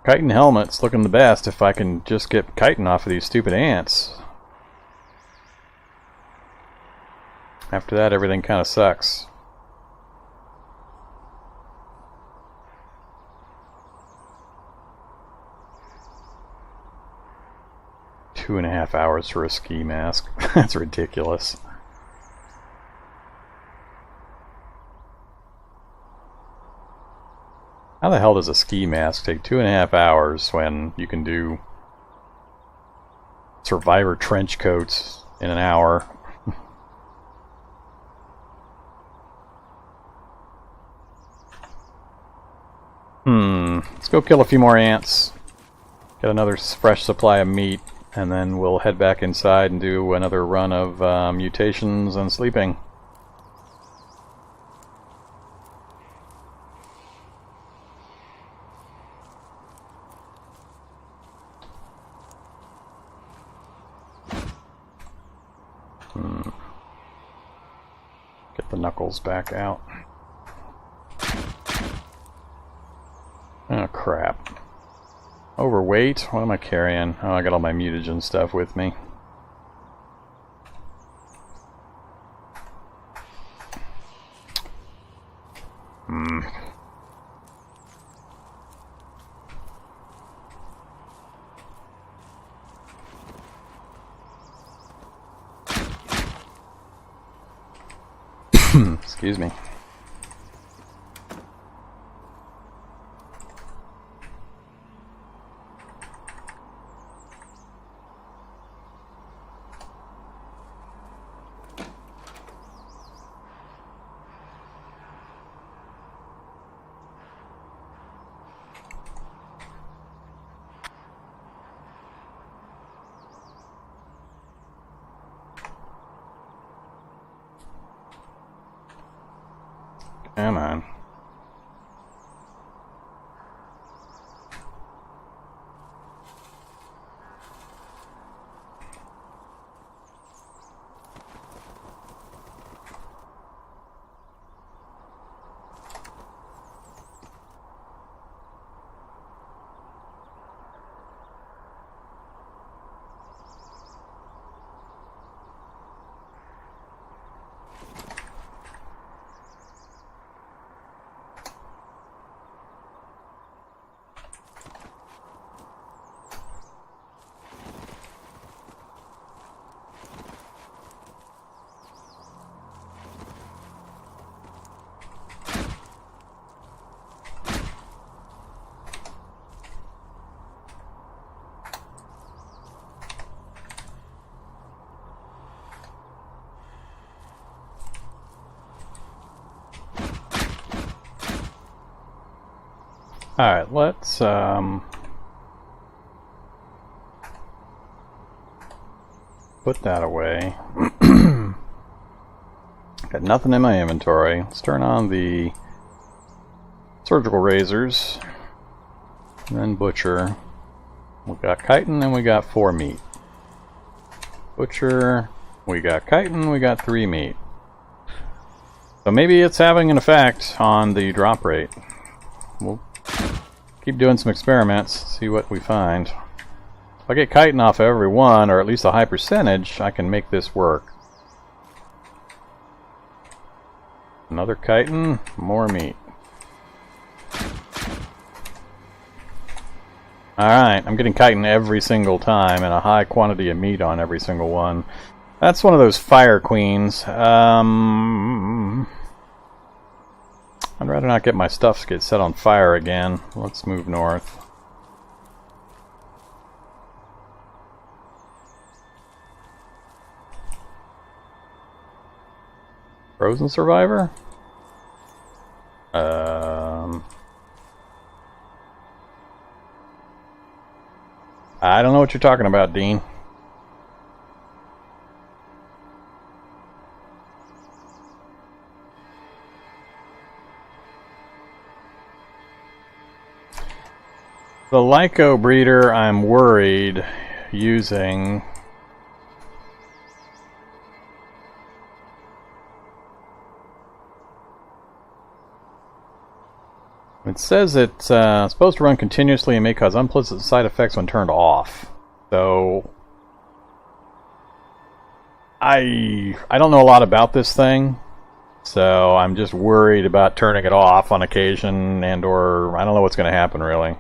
Chitin helmet's looking the best if I can just get chitin off of these stupid ants. After that, everything kind of sucks. Two and a half hours for a ski mask. That's ridiculous. How the hell does a ski mask take 2.5 hours when you can do Survivor trench coats in an hour? Let's go kill a few more ants, get another fresh supply of meat, and then we'll head back inside and do another run of mutations and sleeping. Get the knuckles back out. Oh crap. Overweight? What am I carrying? Oh, I got all my mutagen stuff with me. Excuse me. Come on. Alright, let's put that away. Got nothing in my inventory. Let's turn on the surgical razors. And then butcher. We got chitin and we got 4 meat. Butcher, we got chitin, we got 3 meat. So maybe it's having an effect on the drop rate. We'll keep doing some experiments, see what we find. If I get chitin off of every one, or at least a high percentage, I can make this work. Another chitin, more meat. Alright, I'm getting chitin every single time, and a high quantity of meat on every single one. That's one of those fire queens. I'd rather not get my stuff get set on fire again. Let's move north. Frozen survivor? I don't know what you're talking about, Dean. The Lyco breeder, I'm worried using. It says it's supposed to run continuously and may cause unpleasant side effects when turned off. So I don't know a lot about this thing, so I'm just worried about turning it off on occasion, and or I don't know what's going to happen really.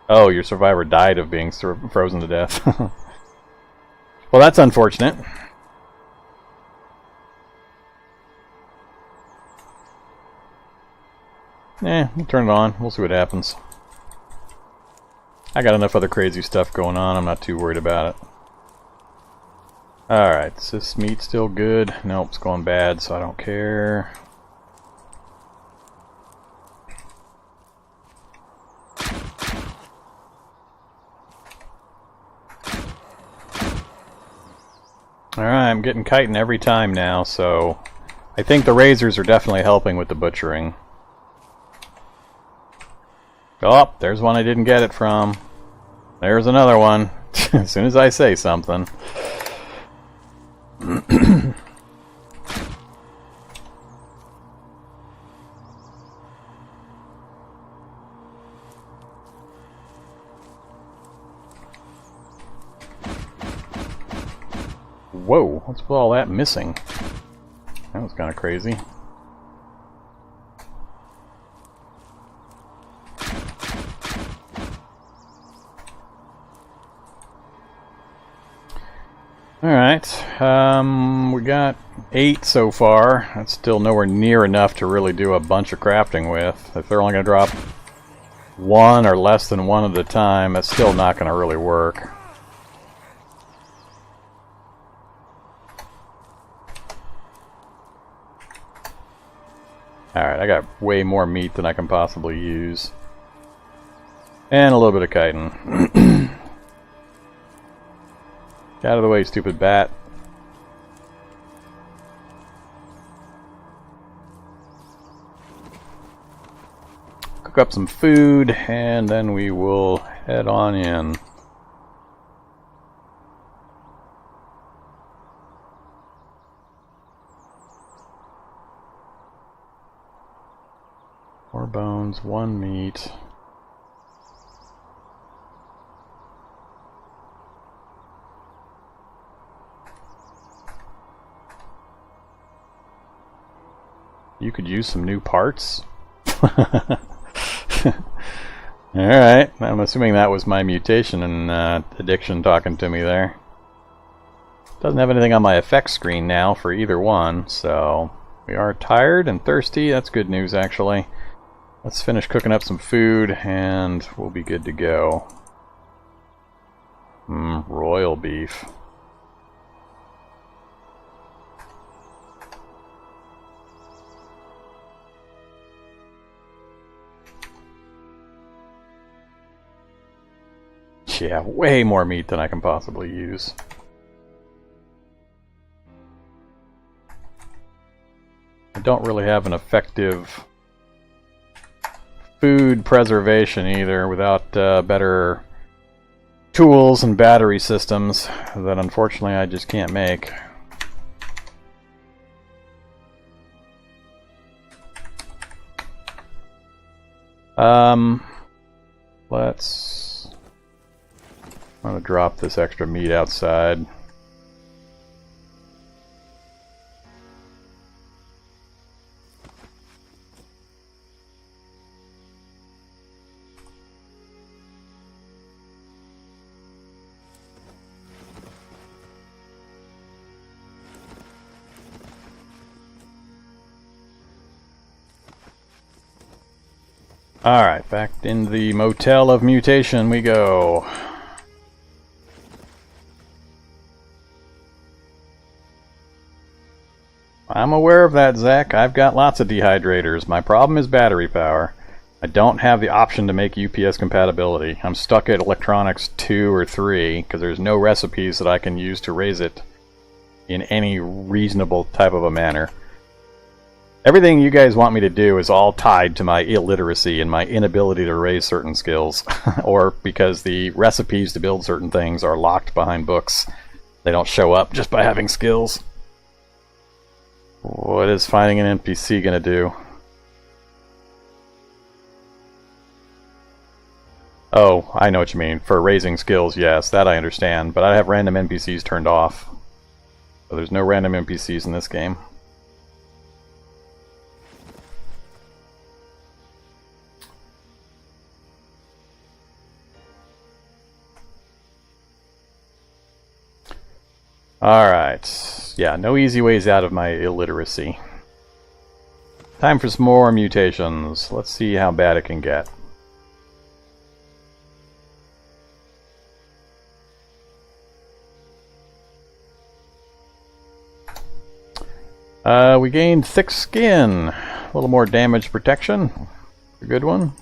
Oh, your survivor died of being frozen to death. Well, that's unfortunate. We'll turn it on. We'll see what happens. I got enough other crazy stuff going on. I'm not too worried about it. Alright, is this meat still good? Nope, it's going bad, so I don't care. Alright, I'm getting chitin every time now, so I think the razors are definitely helping with the butchering. Oh, there's one I didn't get it from. There's another one. As soon as I say something. Whoa, what's with all that missing? That was kind of crazy. Alright, we got 8 so far. That's still nowhere near enough to really do a bunch of crafting with. If they're only going to drop 1 or less than 1 at a time, that's still not going to really work. Alright, I got way more meat than I can possibly use. And a little bit of chitin. Get out of the way, stupid bat. Cook up some food, and then we will head on in. Four bones, 1 meat. You could use some new parts. Alright, I'm assuming that was my mutation and addiction talking to me there. Doesn't have anything on my effects screen now for either one, so we are tired and thirsty. That's good news, actually. Let's finish cooking up some food and we'll be good to go. Royal beef. Yeah, way more meat than I can possibly use. I don't really have an effective food preservation either without better tools and battery systems that unfortunately I just can't make. I'm going to drop this extra meat outside. Alright, back in the motel of mutation we go. I'm aware of that, Zach. I've got lots of dehydrators. My problem is battery power. I don't have the option to make UPS compatibility. I'm stuck at electronics 2 or 3 because there's no recipes that I can use to raise it in any reasonable type of a manner. Everything you guys want me to do is all tied to my illiteracy and my inability to raise certain skills, or because the recipes to build certain things are locked behind books. They don't show up just by having skills. What is finding an NPC gonna do? Oh, I know what you mean. For raising skills, yes, that I understand. But I have random NPCs turned off. So there's no random NPCs in this game. Alright. Yeah, no easy ways out of my illiteracy. Time for some more mutations. Let's see how bad it can get. We gained thick skin. A little more damage protection. A good one.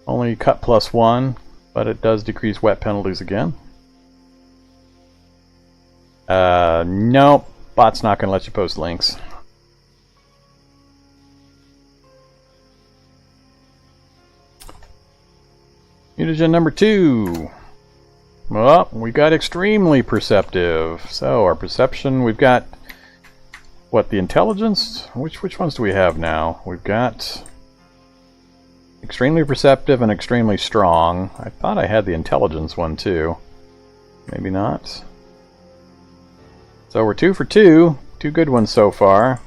Only cut +1, but it does decrease wet penalties again. Nope. Bot's not going to let you post links. Mutagen number 2. Well, we got extremely perceptive. So our perception, we've got what, the intelligence? Which ones do we have now? We've got extremely perceptive and extremely strong. I thought I had the intelligence one too. Maybe not. So we're 2 for 2. 2 good ones so far.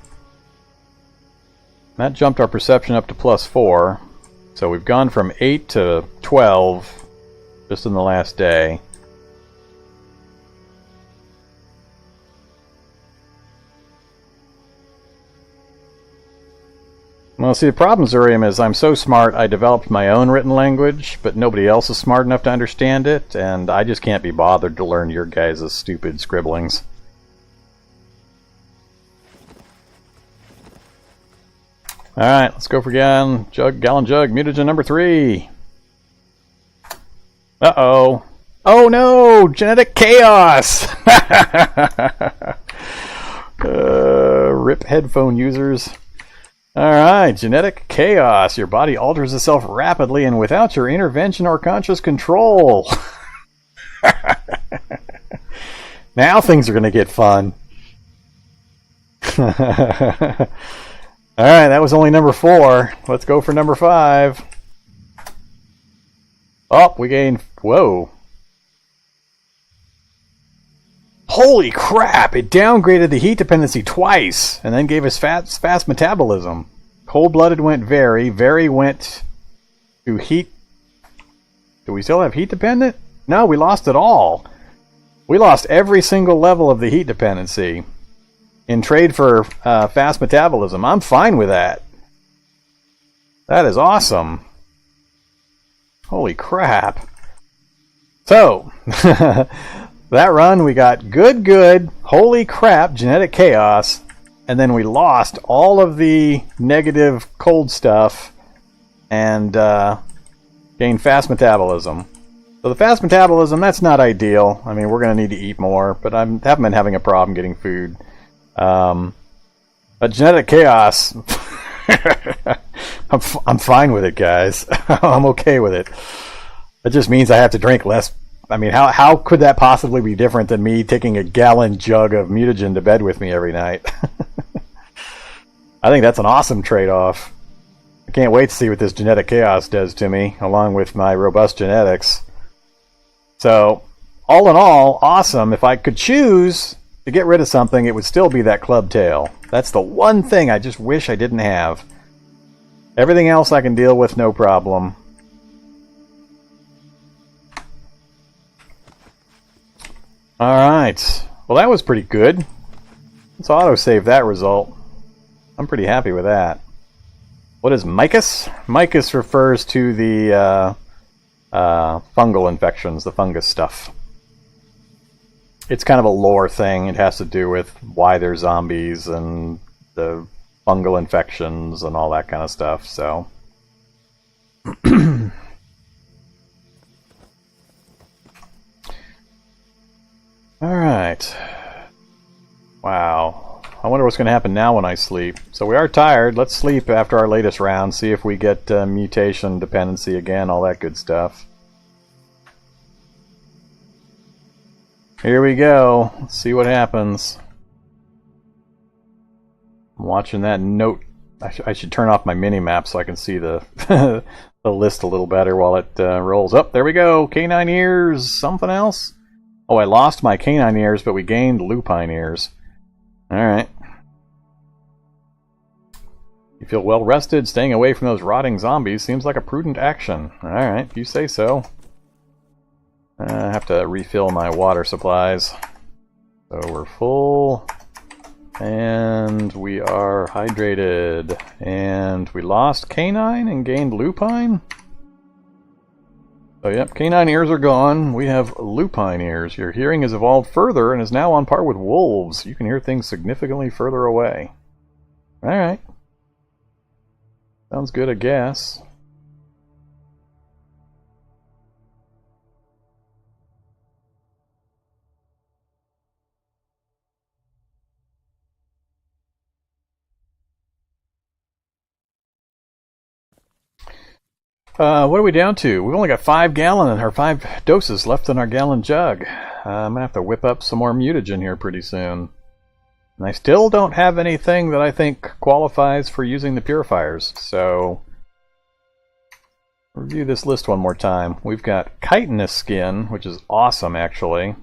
That jumped our perception up to +4. So we've gone from 8 to 12 just in the last day. Well, see, the problem, Zurium, is I'm so smart I developed my own written language, but nobody else is smart enough to understand it, and I just can't be bothered to learn your guys' stupid scribblings. Alright, let's go for gallon jug, mutagen number 3. Uh-oh. Oh no! Genetic chaos! Rip headphone users. Alright, genetic chaos. Your body alters itself rapidly and without your intervention or conscious control. Now things are going to get fun. Alright, that was only number 4. Let's go for number 5. Oh, we gained... Whoa. Holy crap! It downgraded the heat dependency twice, and then gave us fast metabolism. Cold-blooded went very. Very went to heat... Do we still have heat dependent? No, we lost it all. We lost every single level of the heat dependency in trade for fast metabolism. I'm fine with that. That is awesome. Holy crap. So, that run we got good, holy crap, genetic chaos, and then we lost all of the negative cold stuff and gained fast metabolism. So the fast metabolism, that's not ideal. I mean, we're going to need to eat more, but I haven't been having a problem getting food. But genetic chaos, I'm fine with it, guys. I'm okay with it. It just means I have to drink less. I mean, how could that possibly be different than me taking a gallon jug of mutagen to bed with me every night? I think that's an awesome trade-off. I can't wait to see what this genetic chaos does to me, along with my robust genetics. So, all in all, awesome. If I could choose to get rid of something, it would still be that club tail. That's the one thing I just wish I didn't have. Everything else I can deal with, no problem. Alright. Well, that was pretty good. Let's autosave that result. I'm pretty happy with that. What is Mycus? Mycus refers to the fungal infections, the fungus stuff. It's kind of a lore thing. It has to do with why they're zombies and the fungal infections and all that kind of stuff, so... Alright. Wow. I wonder what's going to happen now when I sleep. So we are tired. Let's sleep after our latest round, see if we get mutation dependency again, all that good stuff. Here we go. Let's see what happens. I'm watching that note I should turn off my mini-map so I can see the the list a little better while it rolls. Up, there we go. Canine ears. Something else? Oh, I lost my canine ears, but we gained lupine ears. Alright. You feel well rested. Staying away from those rotting zombies seems like a prudent action. Alright, if you say so. I have to refill my water supplies. So we're full. And we are hydrated. And we lost canine and gained lupine? So yep, canine ears are gone. We have lupine ears. Your hearing has evolved further and is now on par with wolves. You can hear things significantly further away. Alright. Sounds good, I guess. What are we down to? We've only got 5 doses left in our gallon jug. I'm gonna have to whip up some more mutagen here pretty soon. And I still don't have anything that I think qualifies for using the purifiers, so review this list one more time. We've got chitinous skin, which is awesome actually.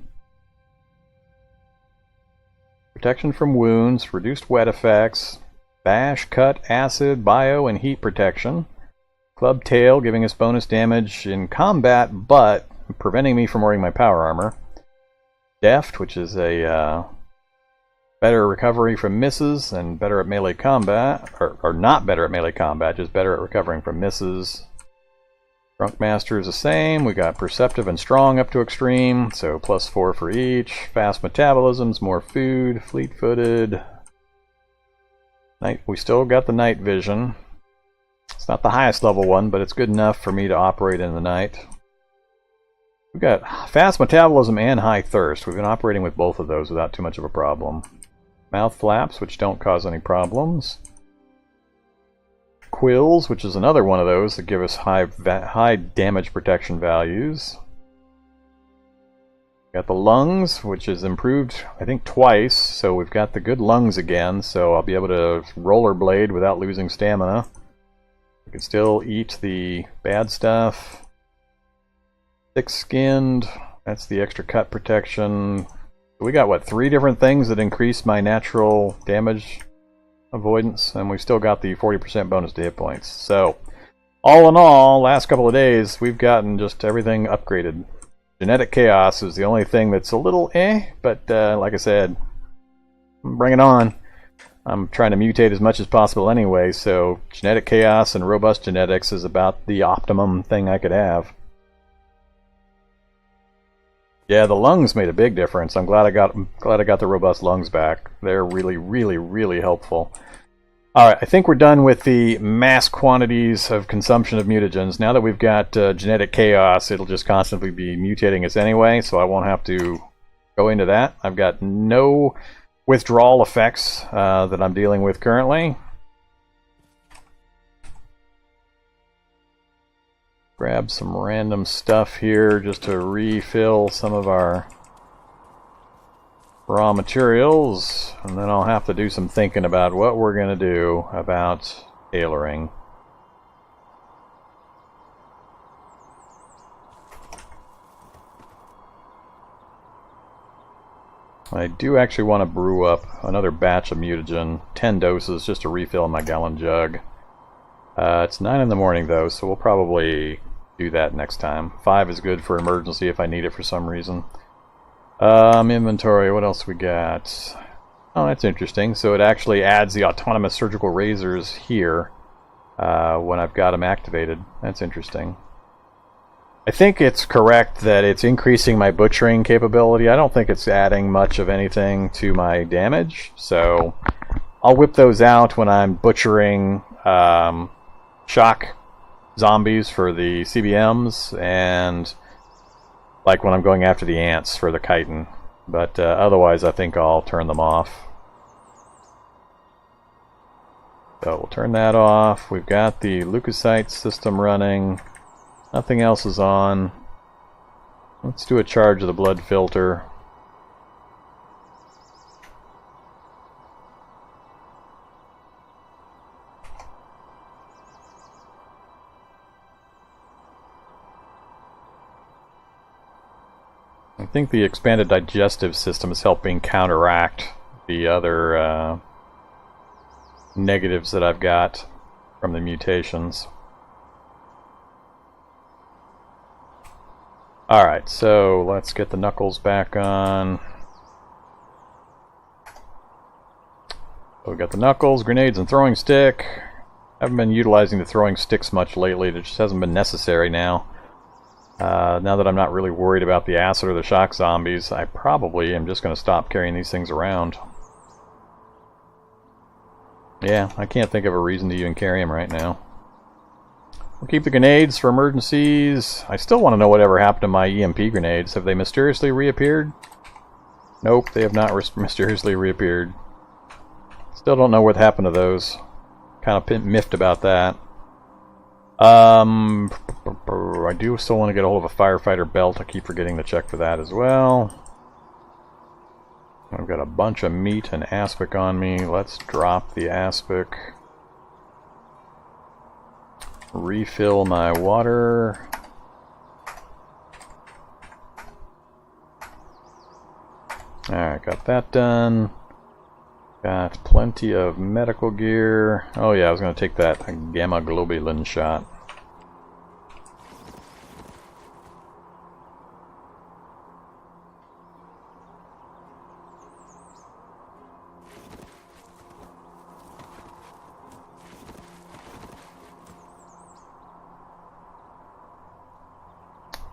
Protection from wounds, reduced wet effects, bash, cut, acid, bio, and heat protection. Club tail, giving us bonus damage in combat, but preventing me from wearing my power armor. Deft, which is a better recovery from misses and better at melee combat, or not better at melee combat, just better at recovering from misses. Drunk Master is the same. We got Perceptive and Strong up to extreme, so +4 for each. Fast metabolisms, more food. Fleet-footed. We still got the night vision. It's not the highest level one, but it's good enough for me to operate in the night. We've got fast metabolism and high thirst. We've been operating with both of those without too much of a problem. Mouth flaps, which don't cause any problems. Quills, which is another one of those that give us high damage protection values. Got the lungs, which is improved, I think, twice. So we've got the good lungs again, so I'll be able to rollerblade without losing stamina. We can still eat the bad stuff. Thick-skinned, that's the extra cut protection. We got, what, 3 different things that increase my natural damage avoidance, and we've still got the 40% bonus to hit points. So, all in all, last couple of days, we've gotten just everything upgraded. Genetic Chaos is the only thing that's a little but like I said, bring it on. I'm trying to mutate as much as possible anyway, so Genetic Chaos and Robust Genetics is about the optimum thing I could have. Yeah, the lungs made a big difference. I'm glad I got the robust lungs back. They're really, really, really helpful. Alright, I think we're done with the mass quantities of consumption of mutagens. Now that we've got Genetic Chaos, it'll just constantly be mutating us anyway, so I won't have to go into that. I've got no withdrawal effects that I'm dealing with currently. Grab some random stuff here just to refill some of our raw materials, and then I'll have to do some thinking about what we're going to do about tailoring. I do actually want to brew up another batch of mutagen, 10 doses, just to refill my gallon jug. It's 9 in the morning though, so we'll probably do that next time. 5 is good for emergency if I need it for some reason. Inventory, what else we got? Oh, that's interesting. So it actually adds the autonomous surgical razors here when I've got them activated. That's interesting. I think it's correct that it's increasing my butchering capability. I don't think it's adding much of anything to my damage, so I'll whip those out when I'm butchering shock zombies for the CBMs, and like when I'm going after the ants for the chitin. But otherwise I think I'll turn them off. So we'll turn that off. We've got the leukocyte system running. Nothing else is on. Let's do a charge of the blood filter. think the expanded digestive system is helping counteract the other negatives that I've got from the mutations. Alright, so let's get the knuckles back on. So we got the knuckles, grenades, and throwing stick. I haven't been utilizing the throwing sticks much lately. It just hasn't been necessary now. Now that I'm not really worried about the acid or the shock zombies, I probably am just going to stop carrying these things around. Yeah, I can't think of a reason to even carry them right now. We'll keep the grenades for emergencies. I still want to know whatever happened to my EMP grenades. Have they mysteriously reappeared? Nope, they have not mysteriously reappeared. Still don't know what happened to those. Kind of miffed about that. I do still want to get a hold of a firefighter belt. I keep forgetting to check for that as well. I've got a bunch of meat and aspic on me. Let's drop the aspic. Refill my water. Alright, got that done. Got plenty of medical gear. Oh yeah, I was going to take that gamma globulin shot.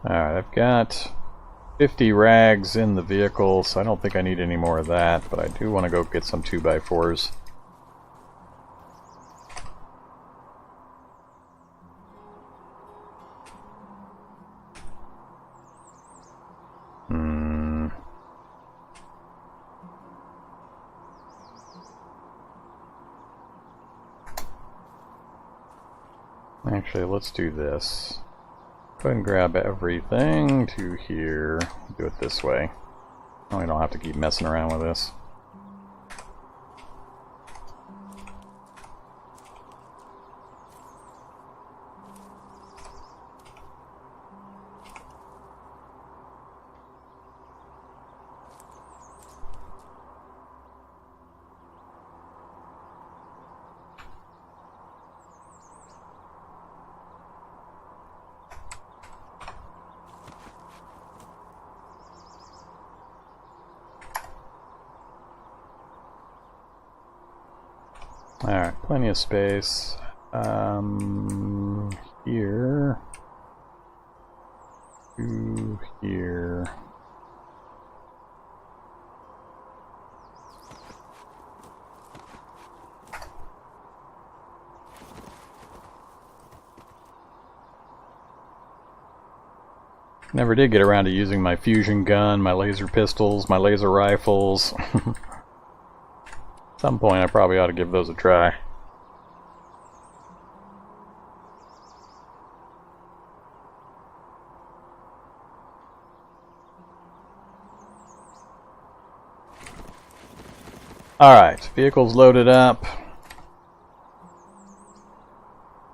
Alright, I've got 50 rags in the vehicle, so I don't think I need any more of that, but I do want to go get some 2x4s. Actually, let's do this. Go ahead and grab everything to here. Do it this way. Oh, we don't have to keep messing around with this. Alright, plenty of space. Here. To here. Never did get around to using my fusion gun, my laser pistols, my laser rifles. At some point I probably ought to give those a try. Alright, vehicle's loaded up.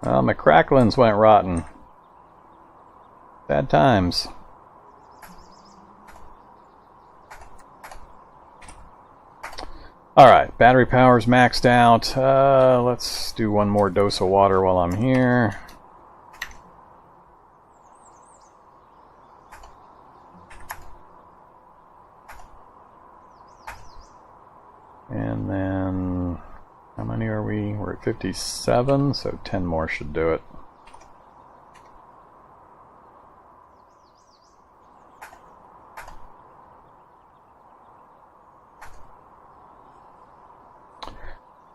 Well, my cracklins went rotten. Bad times. Alright, battery power's maxed out. Let's do one more dose of water while I'm here. And then, how many are we? We're at 57, so 10 more should do it.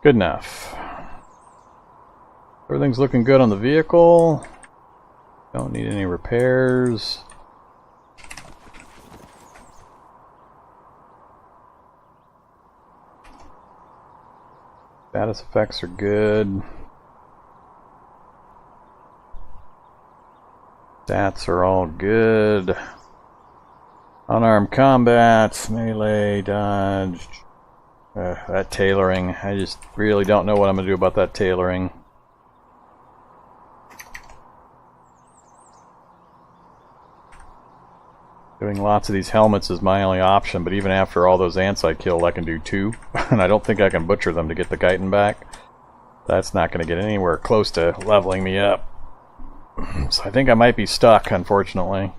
Good enough. Everything's looking good on the vehicle. Don't need any repairs. Status effects are good. Stats are all good. Unarmed combat, melee, dodge. That tailoring, I just really don't know what I'm going to do about that tailoring. Doing lots of these helmets is my only option, but even after all those ants I killed, I can do 2. And I don't think I can butcher them to get the chitin back. That's not going to get anywhere close to leveling me up. So I think I might be stuck, unfortunately.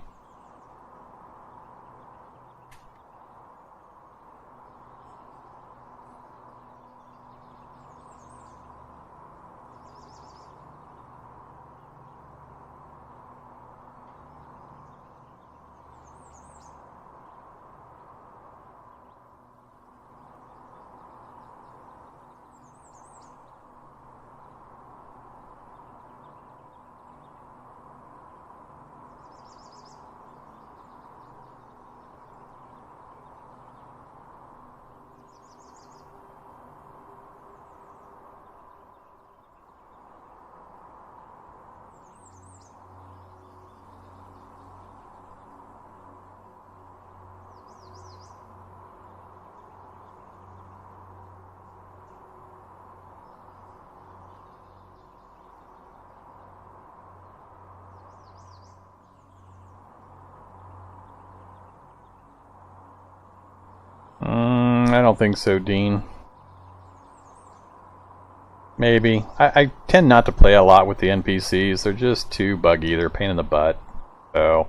I don't think so, Dean. Maybe. I tend not to play a lot with the NPCs. They're just too buggy. They're a pain in the butt. So,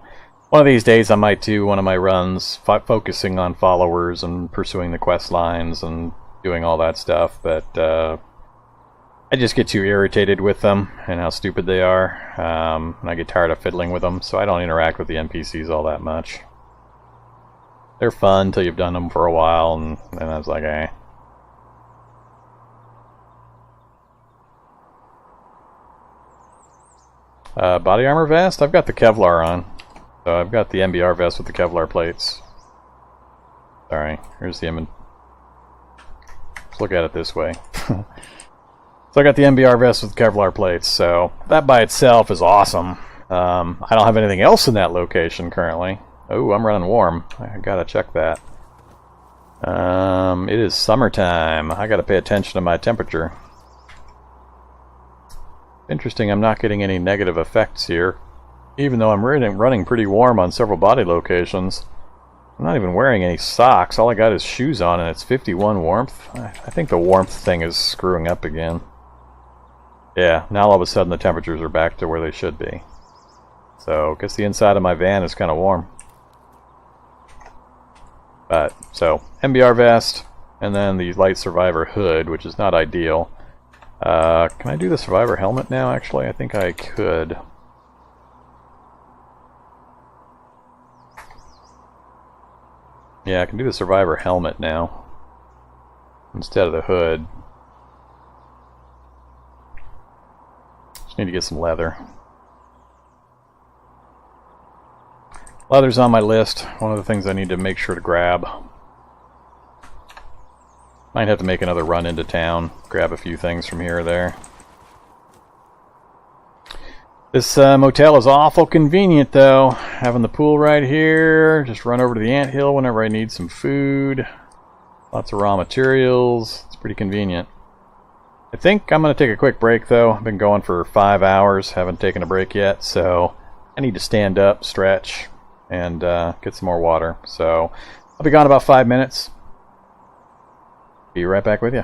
one of these days I might do one of my runs focusing on followers and pursuing the quest lines and doing all that stuff, but I just get too irritated with them and how stupid they are, and I get tired of fiddling with them, so I don't interact with the NPCs all that much. They're fun until you've done them for a while, and I was like, eh. Body armor vest? I've got the Kevlar on. So I've got the MBR vest with the Kevlar plates. Sorry, here's the Let's look at it this way. So I got the MBR vest with Kevlar plates, so that by itself is awesome. I don't have anything else in that location currently. Oh, I'm running warm. I gotta check that. It is summertime. I gotta pay attention to my temperature. Interesting, I'm not getting any negative effects here. Even though I'm running pretty warm on several body locations. I'm not even wearing any socks. All I got is shoes on and it's 51 warmth. I think the warmth thing is screwing up again. Yeah, now all of a sudden the temperatures are back to where they should be. So, I guess the inside of my van is kind of warm. But, so, MBR vest, and then the light survivor hood, which is not ideal. Can I do the survivor helmet now, actually? I think I could. Yeah, I can do the survivor helmet now, instead of the hood. Just need to get some leather. Leather's on my list. One of the things I need to make sure to grab. Might have to make another run into town, grab a few things from here or there. This motel is awful convenient though. Having the pool right here, just run over to the anthill whenever I need some food. Lots of raw materials. It's pretty convenient. I think I'm going to take a quick break though. I've been going for 5 hours, haven't taken a break yet, so I need to stand up, stretch, and get some more water. So I'll be gone about 5 minutes. Be right back with you.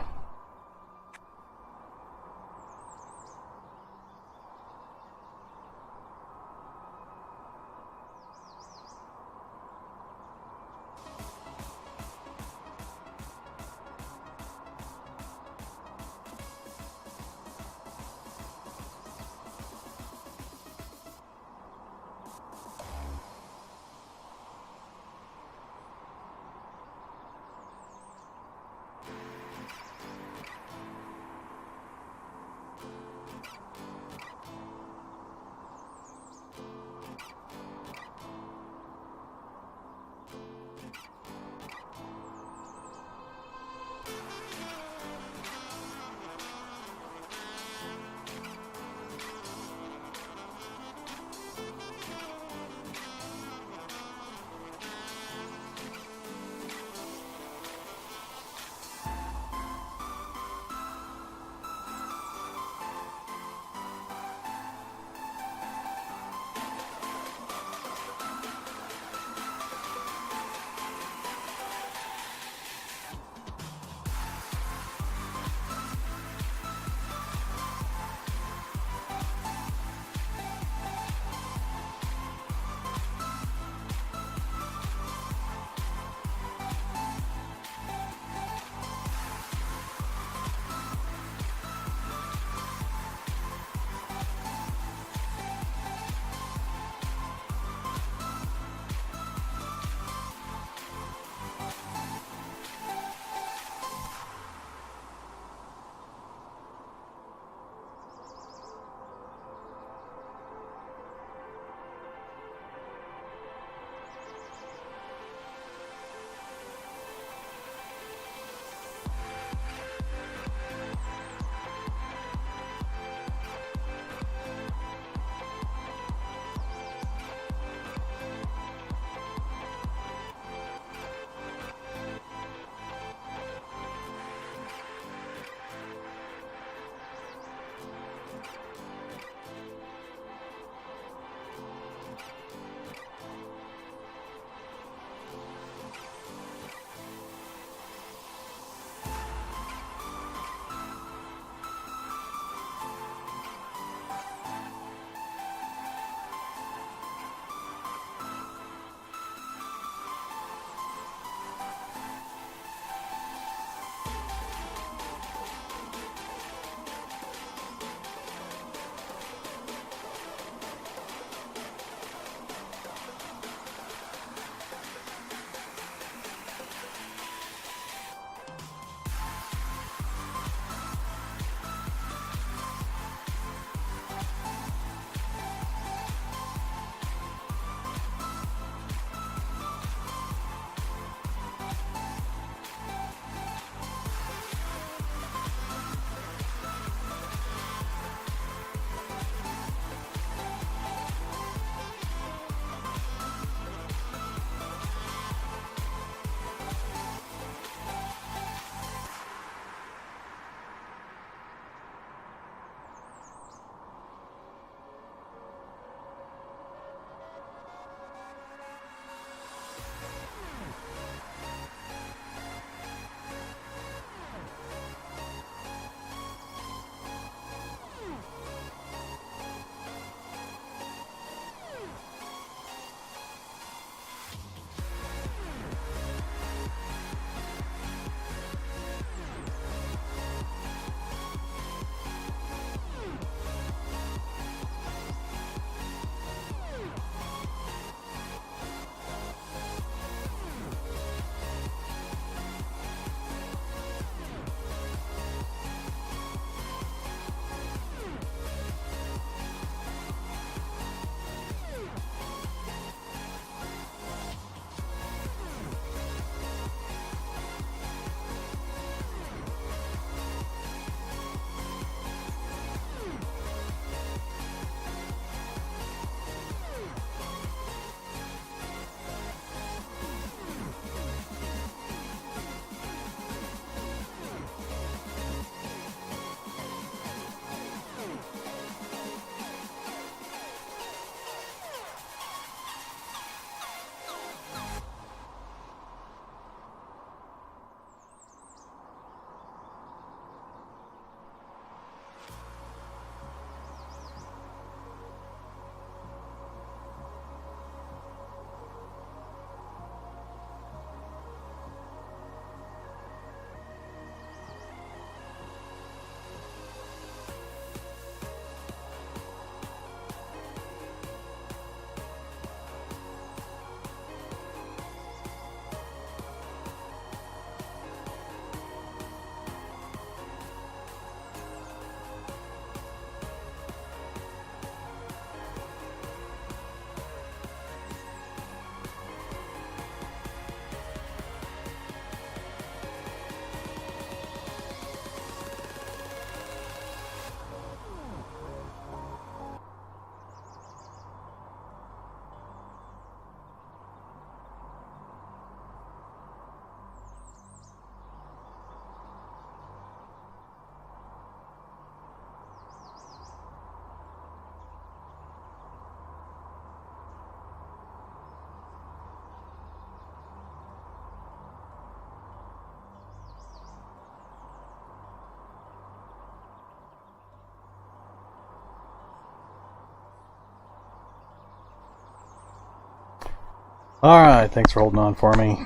Alright, thanks for holding on for me.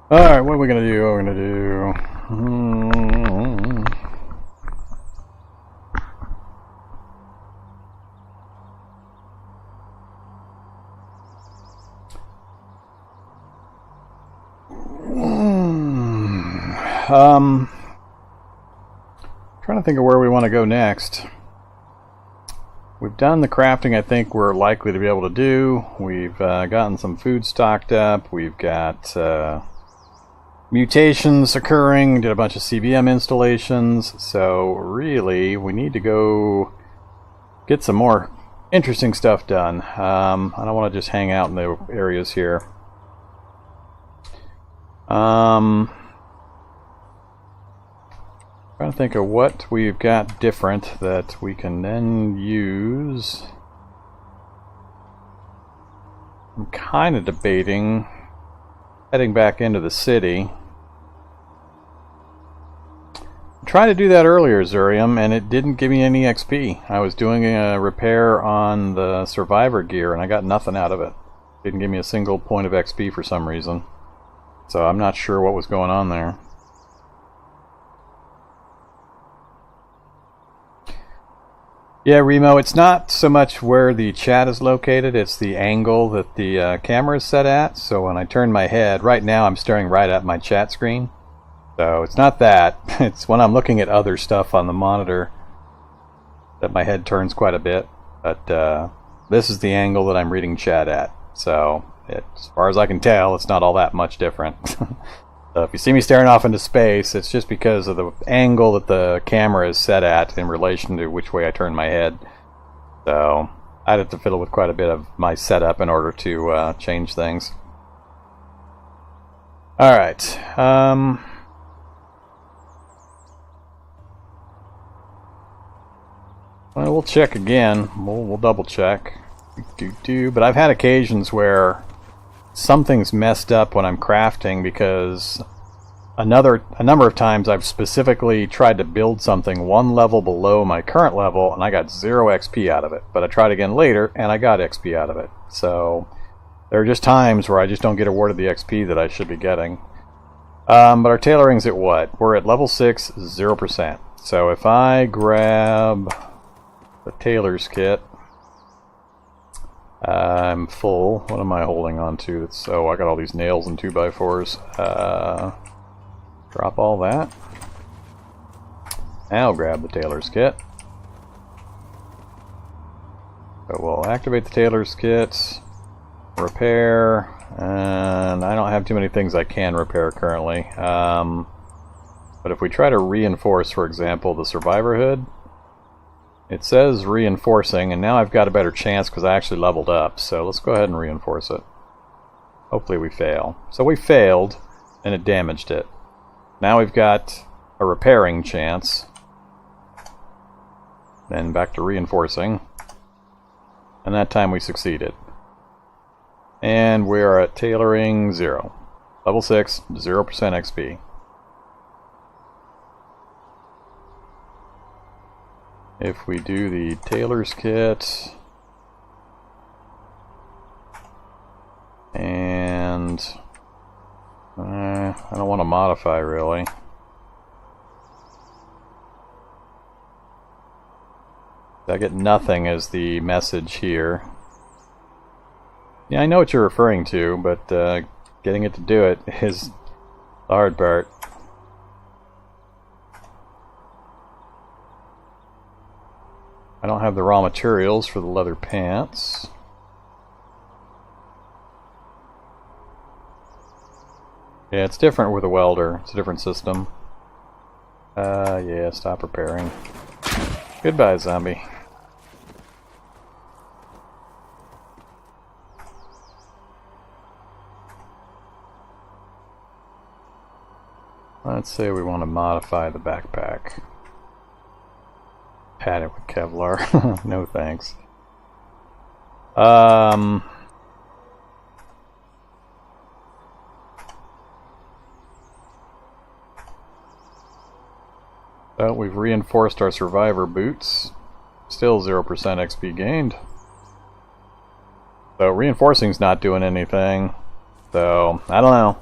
Alright, what are we gonna do? What are we gonna do? Trying to think of where we want to go next. We've done the crafting I think we're likely to be able to do. We've gotten some food stocked up. We've got mutations occurring. Did a bunch of CBM installations. So really, we need to go get some more interesting stuff done. I don't want to just hang out in the areas here. Trying to think of what we've got different that we can then use. I'm kind of debating heading back into the city. I tried to do that earlier, Zurium, and it didn't give me any XP. I was doing a repair on the survivor gear and I got nothing out of it. Didn't give me a single point of XP for some reason. So I'm not sure what was going on there. Yeah, Remo, it's not so much where the chat is located, it's the angle that the camera is set at. So when I turn my head, right now I'm staring right at my chat screen. So it's not that, it's when I'm looking at other stuff on the monitor that my head turns quite a bit. But this is the angle that I'm reading chat at. So as far as I can tell, it's not all that much different. So if you see me staring off into space, it's just because of the angle that the camera is set at in relation to which way I turn my head. So I'd have to fiddle with quite a bit of my setup in order to change things. Alright. Well, we'll check again. We'll double check. But I've had occasions where something's messed up when I'm crafting because a number of times I've specifically tried to build something one level below my current level and I got 0 XP out of it. But I tried again later and I got XP out of it. So there are just times where I just don't get awarded the XP that I should be getting. But our tailoring's at what? We're at level 6, 0%. So if I grab the tailor's kit, I'm full. What am I holding on to? So I got all these nails and 2x4s. Drop all that. Now grab the tailor's kit. So we'll activate the tailor's kit, repair, and I don't have too many things I can repair currently. But if we try to reinforce, for example, the survivor hood, it says reinforcing, and now I've got a better chance because I actually leveled up. So let's go ahead and reinforce it. Hopefully we fail. So we failed, and it damaged it. Now we've got a repairing chance. Then back to reinforcing. And that time we succeeded. And we are at tailoring 0. Level 6, 0% XP. If we do the tailor's kit, and I don't want to modify really. I get nothing as the message here. Yeah, I know what you're referring to, but getting it to do it is the hard part. I don't have the raw materials for the leather pants. Yeah, it's different with a welder. It's a different system. Yeah, stop repairing. Goodbye, zombie. Let's say we want to modify the backpack. Pad it with Kevlar. No thanks. Well, we've reinforced our survivor boots. Still 0% XP gained. So reinforcing's not doing anything. So, I don't know.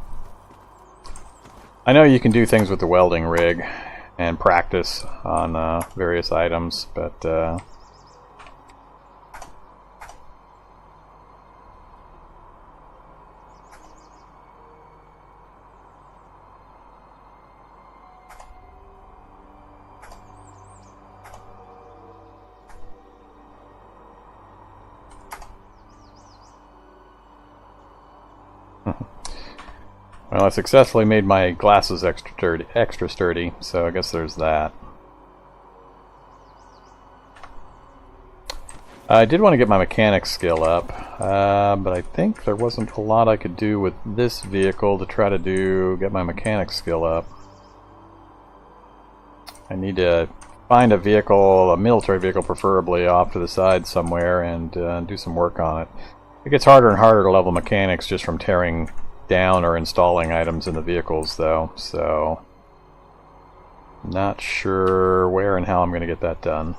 I know you can do things with the welding rig and practice on various items, but well, I successfully made my glasses extra sturdy, so I guess there's that. I did want to get my mechanics skill up, but I think there wasn't a lot I could do with this vehicle to try to get my mechanics skill up. I need to find a vehicle, a military vehicle preferably, off to the side somewhere and do some work on it. It gets harder and harder to level mechanics just from tearing down or installing items in the vehicles, though, so not sure where and how I'm going to get that done.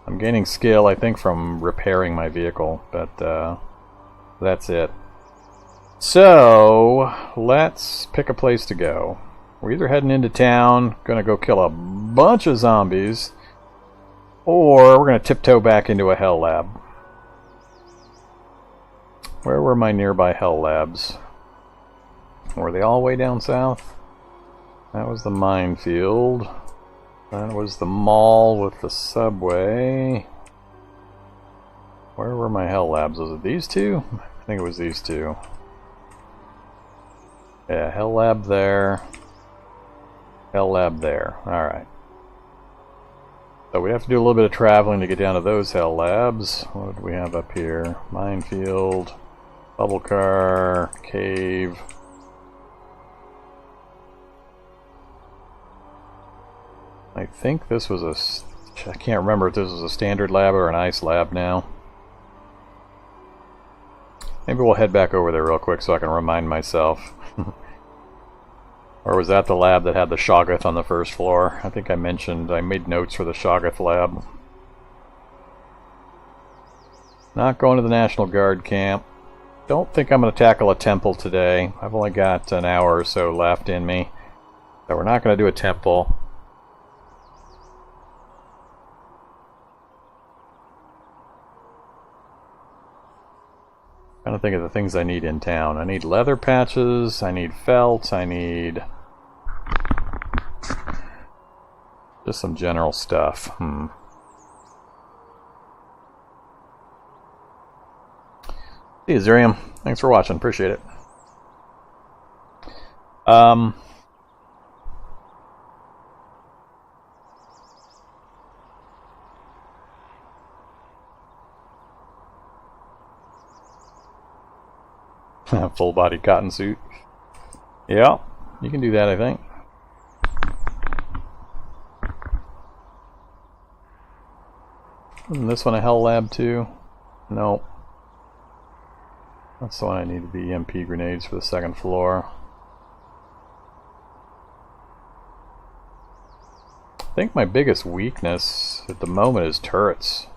I'm gaining skill, I think, from repairing my vehicle, but that's it. So let's pick a place to go. We're either heading into town, gonna go kill a bunch of zombies, or we're gonna tiptoe back into a hell lab. Where were my nearby hell labs? Were they all way down south? That was the minefield. That was the mall with the subway. Where were my hell labs? Was it these two? I think it was these two. Yeah, hell lab there. Hell lab there. Alright. So we have to do a little bit of traveling to get down to those hell labs. What do we have up here? Minefield, bubble car, cave. I think this was I can't remember if this was a standard lab or an ice lab now. Maybe we'll head back over there real quick so I can remind myself. Or was that the lab that had the Shoggoth on the first floor? I think I made notes for the Shoggoth lab. Not going to the National Guard camp. Don't think I'm going to tackle a temple today. I've only got an hour or so left in me. So we're not going to do a temple. Trying to think of the things I need in town. I need leather patches, I need felt, I need just some general stuff. Hey Zerium, thanks for watching, appreciate it. Full body cotton suit. Yeah, you can do that, I think. Isn't this one a hell lab too? Nope. That's the one I needed the EMP grenades for the second floor. I think my biggest weakness at the moment is turrets.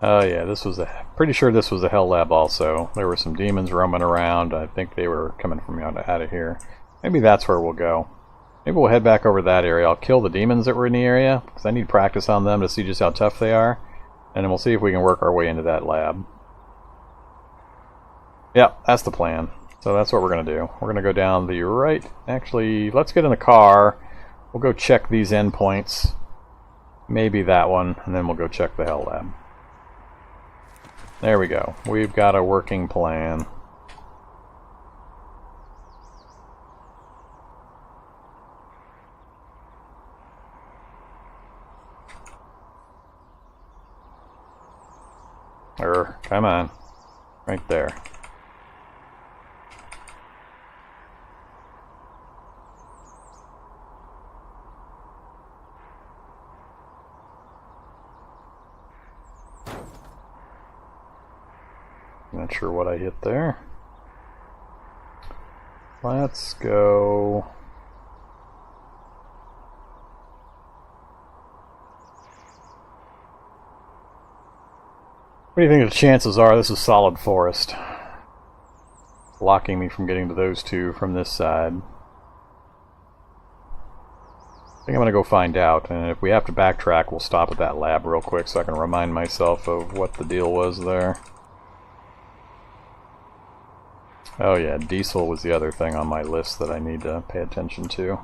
Oh yeah, pretty sure this was a hell lab also. There were some demons roaming around. I think they were coming from out of here. Maybe that's where we'll go. Maybe we'll head back over that area. I'll kill the demons that were in the area, because I need practice on them to see just how tough they are. And then we'll see if we can work our way into that lab. Yep, that's the plan. So that's what we're going to do. We're going to go down the right. Actually, let's get in the car. We'll go check these endpoints. Maybe that one, and then we'll go check the hell lab. There we go. We've got a working plan. Come on. Right there. Not sure what I hit there. Let's go. What do you think the chances are this is solid forest? Blocking me from getting to those two from this side. I think I'm going to go find out, and if we have to backtrack, we'll stop at that lab real quick so I can remind myself of what the deal was there. Oh yeah, diesel was the other thing on my list that I need to pay attention to.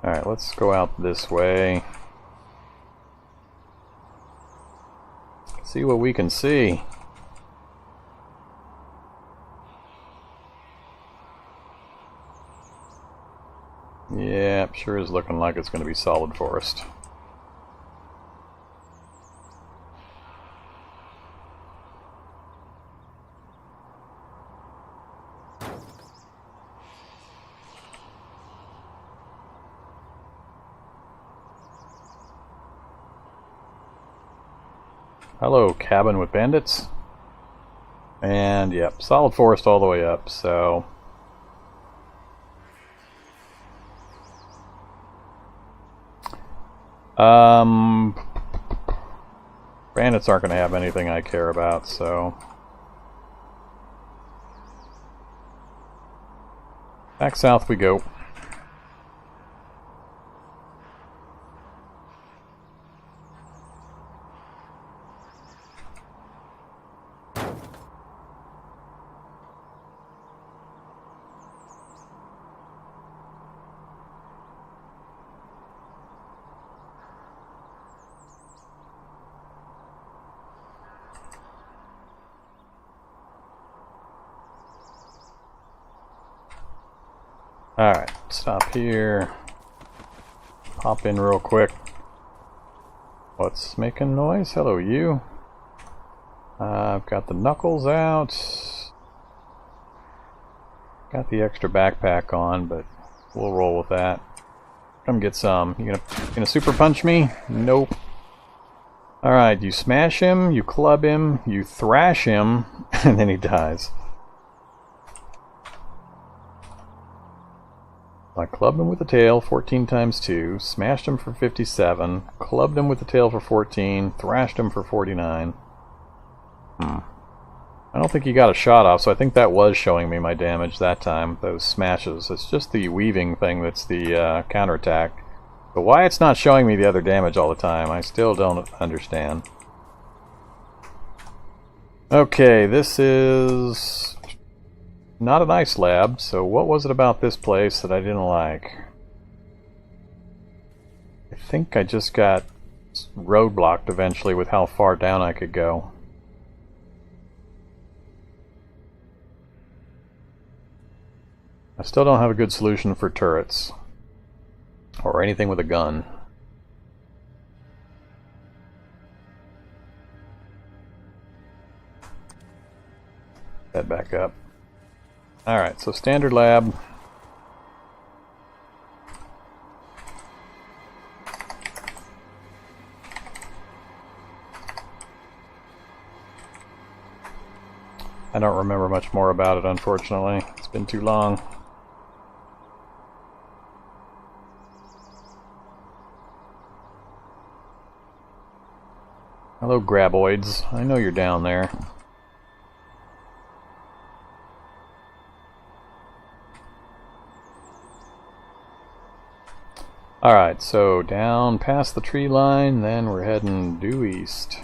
Alright, let's go out this way. See what we can see. Yeah, sure is looking like it's going to be solid forest. Hello, cabin with bandits. And yep, solid forest all the way up, so bandits aren't going to have anything I care about, so back south we go. Alright, stop here. Hop in real quick. What's making noise? Hello, you. I've got the knuckles out. Got the extra backpack on, but we'll roll with that. Come get some. You gonna super punch me? Nope. Alright, you smash him, you club him, you thrash him, and then he dies. I clubbed him with the tail 14 times 2, smashed him for 57, clubbed him with the tail for 14, thrashed him for 49. I don't think he got a shot off, so I think that was showing me my damage that time, those smashes. It's just the weaving thing that's the counterattack. But why it's not showing me the other damage all the time, I still don't understand. Okay, this is not an ice lab, so what was it about this place that I didn't like? I think I just got roadblocked eventually with how far down I could go. I still don't have a good solution for turrets. Or anything with a gun. Head back up. Alright, so standard lab. I don't remember much more about it, unfortunately. It's been too long. Hello, graboids. I know you're down there. Alright, so down past the tree line, then we're heading due east.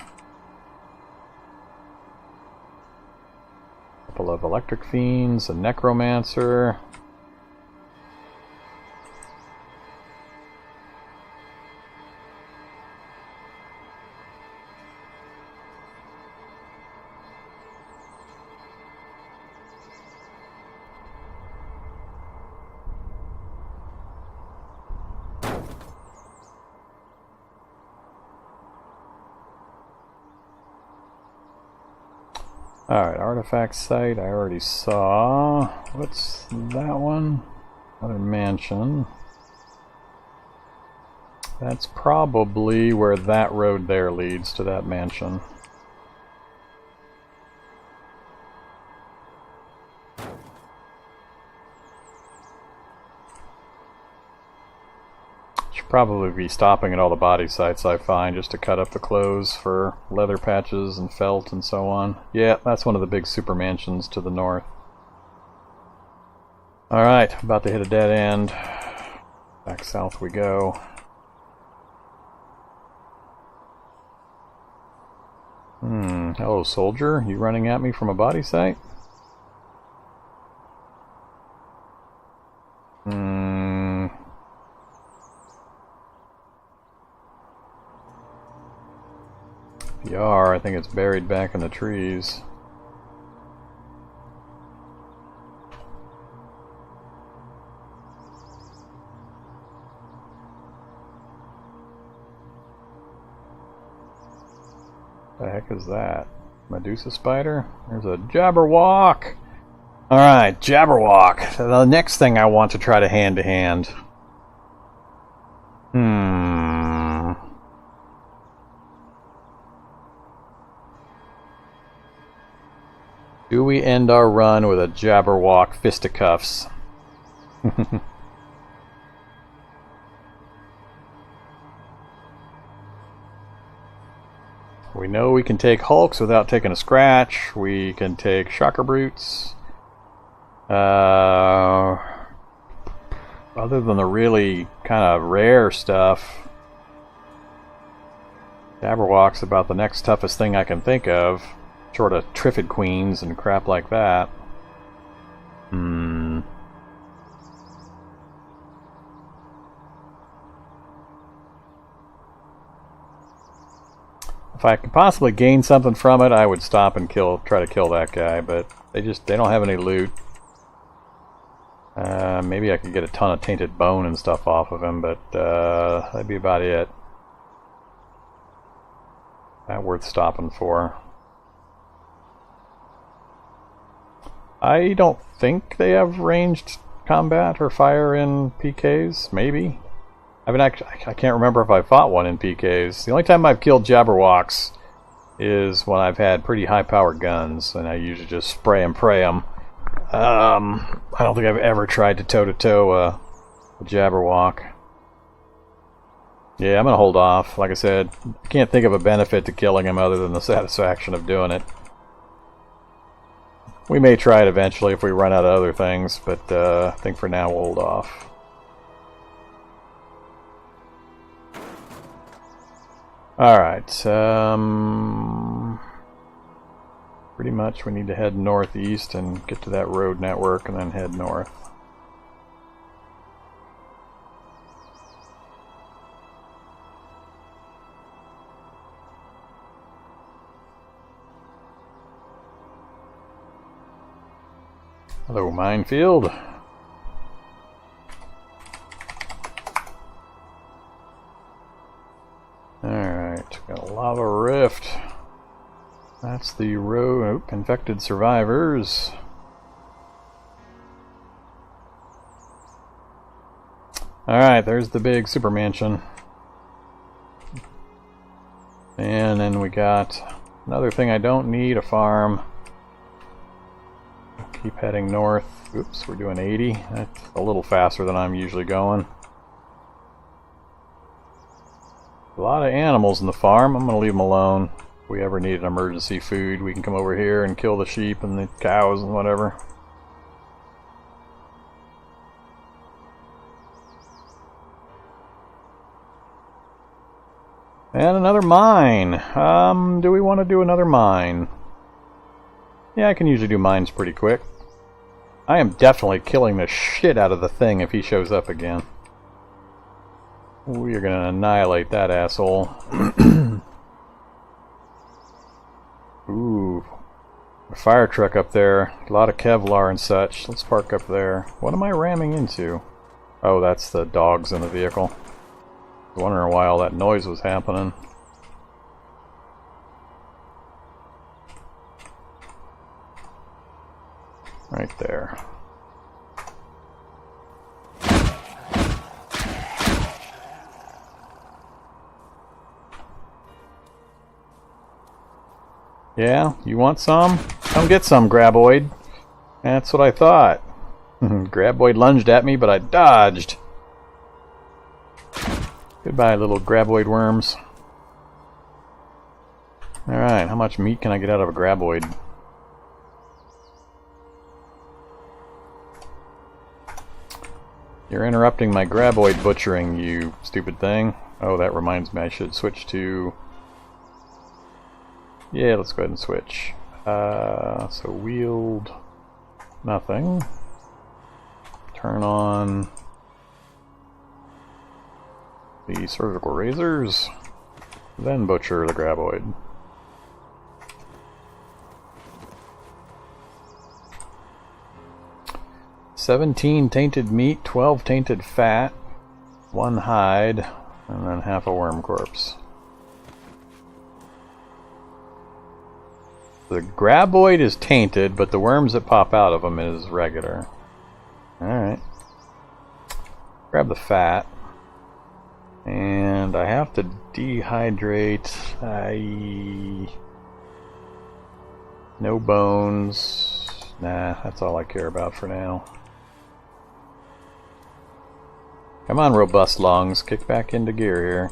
Couple of electric fiends, a necromancer. Alright, artifact site I already saw. What's that one? Another mansion. That's probably where that road there leads to that mansion. should probably be stopping at all the body sites I find just to cut up the clothes for leather patches and felt and so on. Yeah, that's one of the big super mansions to the north. Alright, about to hit a dead end. Back south we go. Hello soldier, you running at me from a body site? If you are, I think it's buried back in the trees. The heck is that? Medusa spider? There's a Jabberwock! Alright, Jabberwock. The next thing I want to try to hand. Do we end our run with a Jabberwock fisticuffs? We know we can take Hulks without taking a scratch. We can take Shocker Brutes. Other than the really kind of rare stuff, Jabberwock's about the next toughest thing I can think of, short of Triffid Queens and crap like that. If I could possibly gain something from it, I would stop and try to kill that guy, but they don't have any loot. Maybe I could get a ton of tainted bone and stuff off of him, but that'd be about it. Not worth stopping for. I don't think they have ranged combat or fire in PKs, maybe. I mean, I can't remember if I fought one in PKs. The only time I've killed Jabberwocks is when I've had pretty high-powered guns, and I usually just spray and pray them. I don't think I've ever tried to toe-to-toe a Jabberwock. Yeah, I'm going to hold off. Like I said, I can't think of a benefit to killing him other than the satisfaction of doing it. We may try it eventually if we run out of other things, but I think for now we'll hold off. Alright, pretty much we need to head northeast and get to that road network and then head north. Hello, minefield. Alright, got a lava rift. That's the road. Infected survivors. Alright, there's the big super mansion. And then we got another thing I don't need, a farm. Keep heading north. Oops, we're doing 80. That's a little faster than I'm usually going. A lot of animals in the farm. I'm going to leave them alone. If we ever need an emergency food, we can come over here and kill the sheep and the cows and whatever. And another mine. Do we want to do another mine? Yeah, I can usually do mines pretty quick. I am definitely killing the shit out of the thing if he shows up again. We are going to annihilate that asshole. Ooh. A fire truck up there. A lot of Kevlar and such. Let's park up there. What am I ramming into? Oh, that's the dogs in the vehicle. I was wondering why all that noise was happening. Right there. Yeah, you want some? Come get some, Graboid. That's what I thought. Graboid lunged at me, but I dodged. Goodbye, little graboid worms. Alright, how much meat can I get out of a graboid? You're interrupting my graboid butchering, you stupid thing. Oh, that reminds me, I should switch to... Yeah, let's go ahead and switch. So wield... nothing. Turn on... the surgical razors. Then butcher the graboid. "17 tainted meat, 12 tainted fat, 1 hide, and then half a worm corpse." The graboid is tainted, but the worms that pop out of them is regular. Alright. Grab the fat. And I have to dehydrate. No bones. Nah, that's all I care about for now. Come on, robust lungs, kick back into gear here.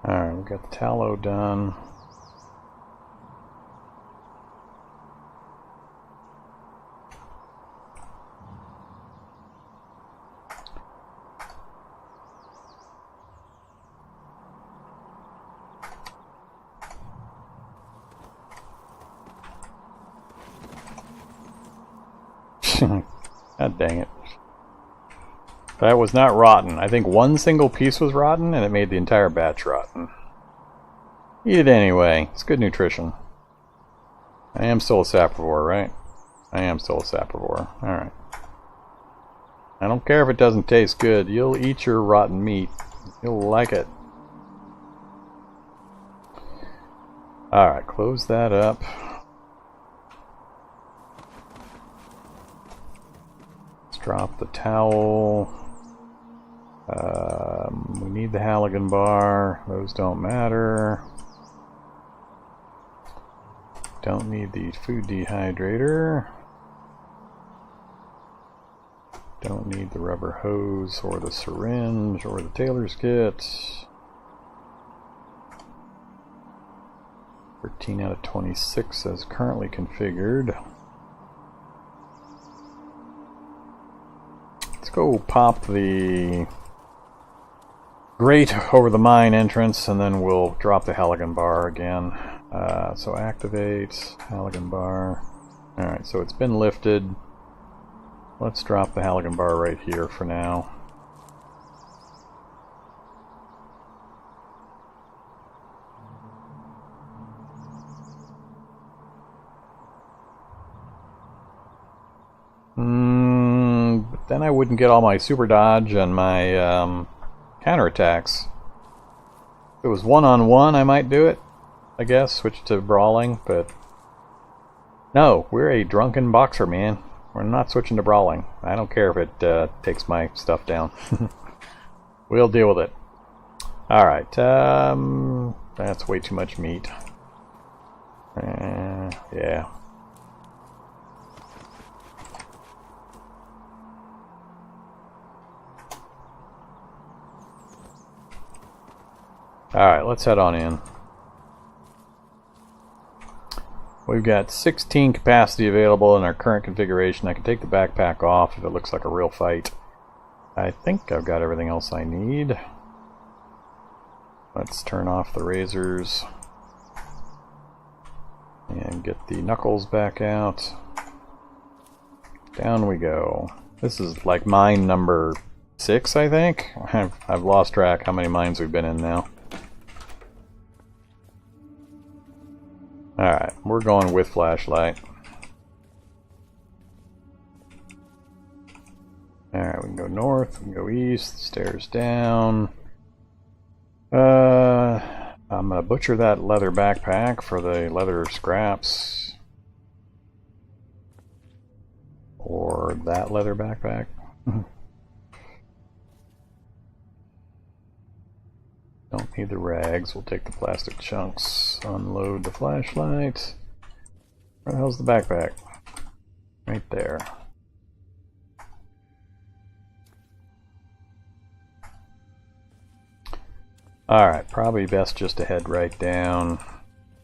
Alright, we got the tallow done. God dang it. That was not rotten. I think one single piece was rotten, and it made the entire batch rotten. Eat it anyway. It's good nutrition. I am still a saprivore, right? I am still a saprivore. Alright. I don't care if it doesn't taste good. You'll eat your rotten meat. You'll like it. Alright, close that up. Let's drop the towel. We need the halogen bar. Those don't matter. Don't need the food dehydrator. Don't need the rubber hose or the syringe or the tailor's kit. 13 out of 26 as currently configured. Let's go pop the grate over the mine entrance, and then we'll drop the halogen bar again. So activate halogen bar. Alright, so it's been lifted. Let's drop the halogen bar right here for now. But then I wouldn't get all my super dodge and my counterattacks. If it was one-on-one, I might do it, I guess, switch to brawling, but no, we're a drunken boxer, man. We're not switching to brawling. I don't care if it takes my stuff down. We'll deal with it. Alright, that's way too much meat. Yeah. Alright, let's head on in. We've got 16 capacity available in our current configuration. I can take the backpack off if it looks like a real fight. I think I've got everything else I need. Let's turn off the razors and get the knuckles back out. Down we go. This is like mine number 6, I think. I've lost track how many mines we've been in now. Alright, we're going with flashlight. Alright, we can go north, we can go east, stairs down. I'm gonna butcher that leather backpack for the leather scraps. Or that leather backpack. Don't need the rags, we'll take the plastic chunks. Unload the flashlight. Where the hell's the backpack? Right there. Alright, probably best just to head right down.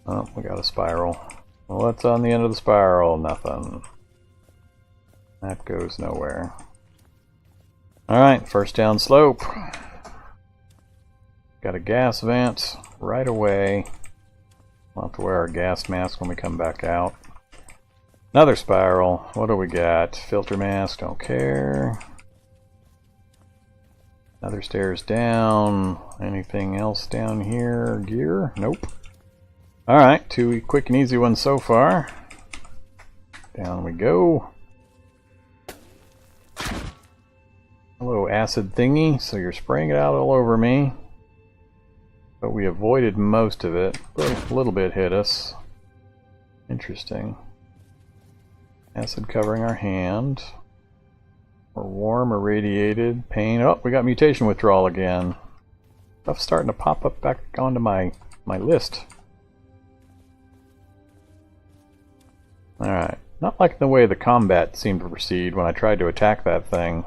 Oh, we got a spiral. Well, what's on the end of the spiral? Nothing. That goes nowhere. Alright, first down slope. Got a gas vent right away. We'll have to wear our gas mask when we come back out. Another spiral. What do we got? Filter mask, don't care. Another stairs down. Anything else down here? Gear? Nope. Alright, two quick and easy ones so far. Down we go. Hello, acid thingy. So you're spraying it out all over me. But we avoided most of it. A little bit hit us. Interesting. Acid covering our hand. We're warm, irradiated, pain. Oh, we got mutation withdrawal again. Stuff's starting to pop up back onto my list. Alright. Not like the way the combat seemed to proceed when I tried to attack that thing.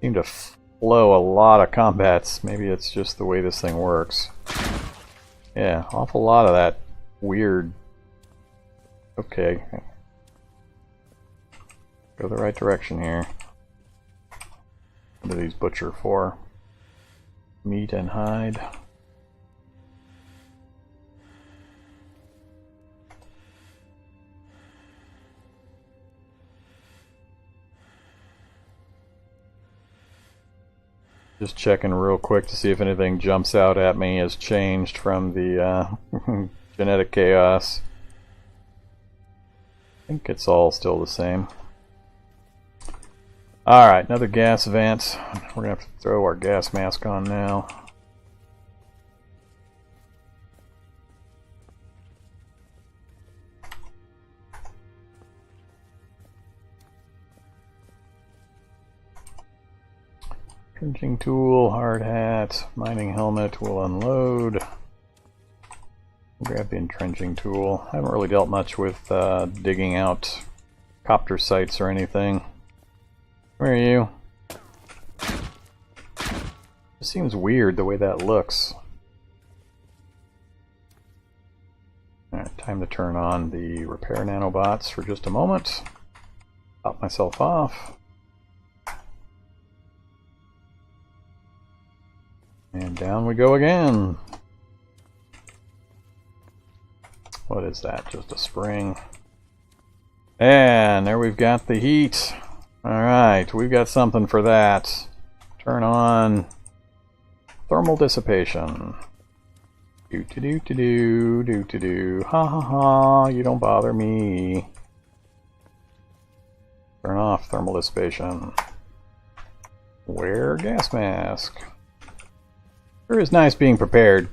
Seemed to flow a lot of combats. Maybe it's just the way this thing works. Yeah, awful lot of that weird... Okay. Go the right direction here. What do these butcher for? Meat and hide. Just checking real quick to see if anything jumps out at me has changed from the genetic chaos. I think it's all still the same. Alright, another gas vent. We're going to have to throw our gas mask on now. Trenching tool, hard hat, mining helmet, we'll unload. Grab the entrenching tool. I haven't really dealt much with digging out copter sites or anything. Where are you? It seems weird the way that looks. Alright, time to turn on the repair nanobots for just a moment. Pop myself off. And down we go again. What is that? Just a spring. And there we've got the heat. Alright, we've got something for that. Turn on thermal dissipation. Do-to-do-to-do, do-to-do. Ha ha ha, you don't bother me. Turn off thermal dissipation. Wear gas mask. Sure is nice being prepared.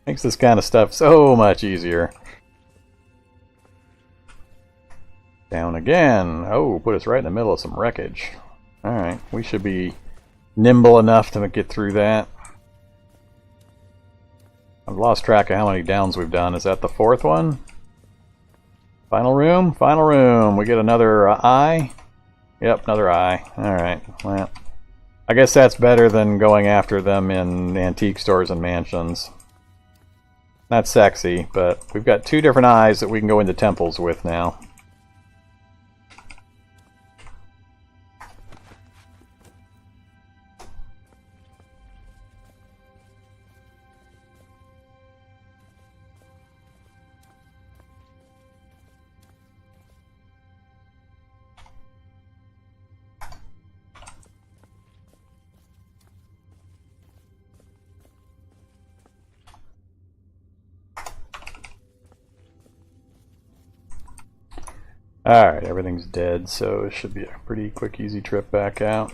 Makes this kind of stuff so much easier. Down again. Oh, put us right in the middle of some wreckage. Alright, we should be nimble enough to get through that. I've lost track of how many downs we've done. Is that the fourth one? Final room? Final room. We get another eye? Yep, another eye. Alright, well, I guess that's better than going after them in antique stores and mansions. Not sexy, but we've got two different eyes that we can go into temples with now. Alright, everything's dead, so it should be a pretty quick, easy trip back out.